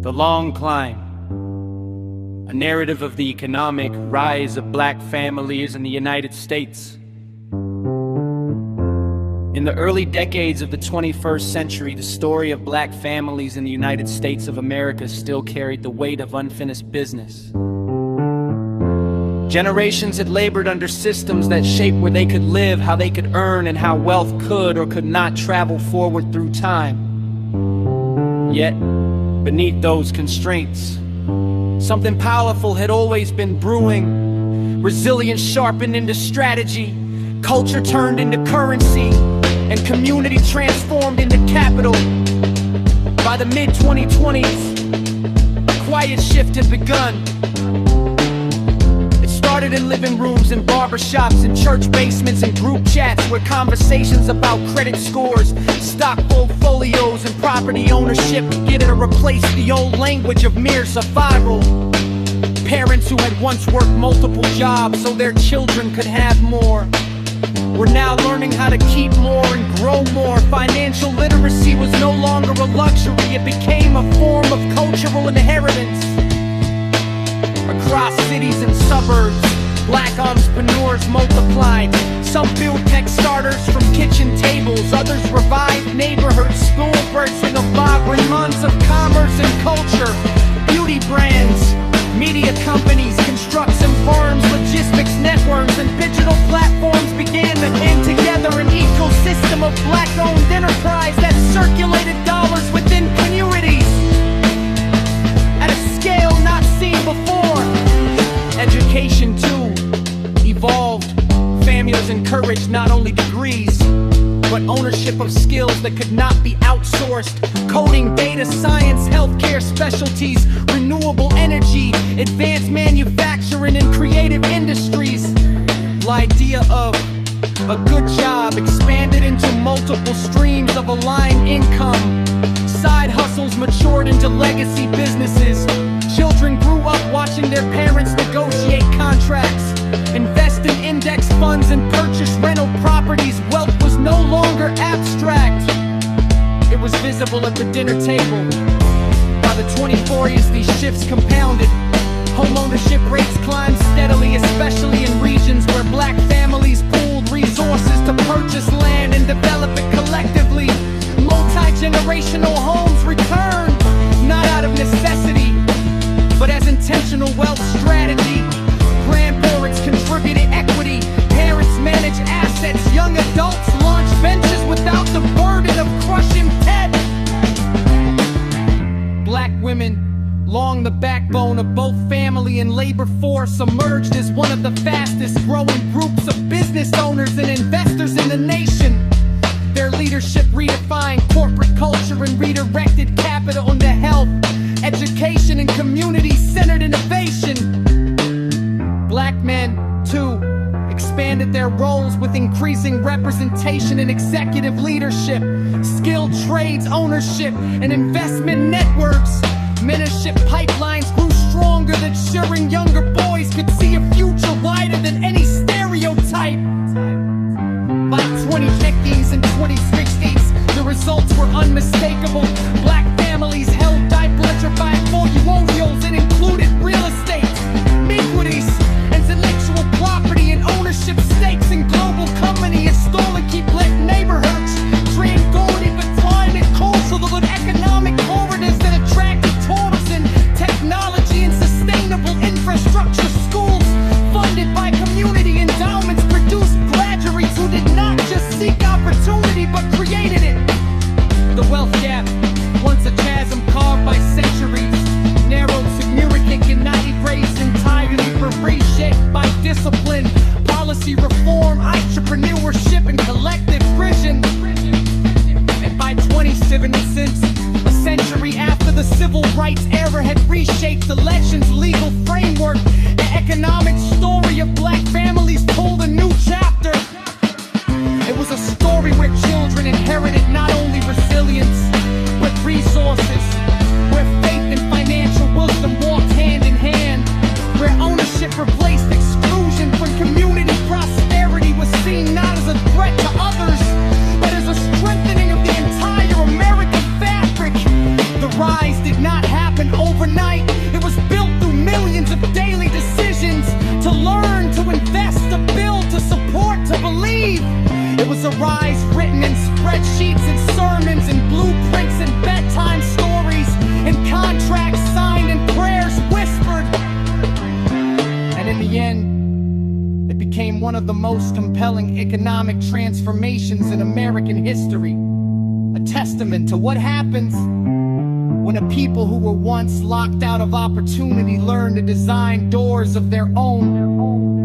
The Long Climb, a narrative of the economic rise of black families in the United States. In the early decades of the 21st century, the story of black families in the United States of America still carried the weight of unfinished business. Generations had labored under systems that shaped where they could live, how they could earn, and how wealth could or could not travel forward through time. Yet, beneath those constraints, something powerful had always been brewing. Resilience sharpened into strategy, culture turned into currency, and community transformed into capital. By the mid-2020s, a quiet shift had begun. It started in living rooms and barbershops and church basements and group chats, where conversations about credit scores, stock portfolios, and property ownership began to replace the old language of mere survival. Parents who had once worked multiple jobs so their children could have more were now learning how to keep more and grow more. Financial literacy was no longer a luxury, it became a form of cultural inheritance. Across cities and suburbs, black entrepreneurs multiplied. Some built tech starters from kitchen tables, others revived neighborhood school, birthing a vibrant months of commerce and culture. Beauty brands, media companies, construction firms, logistics networks, and digital platforms began to hand together an ecosystem of black-owned enterprise that circulated dollars within communities at a scale not seen before. Education, too, evolved. Families encouraged not only degrees, but ownership of skills that could not be outsourced. Coding, data science, healthcare specialties, renewable energy, advanced manufacturing, and creative industries. The idea of a good job expanded into multiple streams of aligned income. Side hustles matured into legacy businesses. Children grew up watching their parents negotiate contracts, invest in index funds, and purchase rental properties. Wealth was no longer abstract, it was visible at the dinner table. By the 2040s, these shifts compounded. Home ownership rates climbed steadily, especially in regions where black families pooled resources to purchase land and develop it collectively. Multi-generational homes returned, not out of necessity, but as intentional wealth strategy. Grandparents contributed equity, parents managed assets, young adults launched ventures without the burden of crushing debt. Black women, long the backbone of both family and labor force, emerged as one of the fastest growing groups of business owners and investors in the nation. Their leadership redefined corporate culture and redirected capital into health, education, and community-centered innovation. Black men, too, expanded their roles with increasing representation in executive leadership, skilled trades ownership, and investment networks. Mentorship pipelines grew stronger, ensuring younger boys could see a future wider than any stereotype. By 2050s and 2060s, the results were unmistakable. Black families held diversified portfolios that included real estate, equities, intellectual property, and ownership stakes in global companies, installing keep lit neighborhoods, trade gold, baton, and cultural and economic corridors that attracted tourists and technology and sustainable infrastructure. Schools funded by community endowments produced graduates who did not just seek opportunity but created it. The wealth gap, once a chasm carved by centuries, narrowed significant, cannot erase entirely, but reshaped by discipline, policy reform, entrepreneurship, and collective vision. And by 2076, a century after the civil rights era had reshaped the nation's legal framework, the economic story of black families told a new chapter. It was a story where children inherited not only resilience, but resources, where faith and financial wisdom walked hand in hand, where ownership replaced exclusion, when community prosperity was seen not as a threat to others, but as a strengthening of the entire American fabric. The rise did not happen rise, written in spreadsheets and sermons and blueprints and bedtime stories and contracts signed and prayers whispered. And in the end, it became one of the most compelling economic transformations in American history. A testament to what happens when a people who were once locked out of opportunity learn to design doors of their own.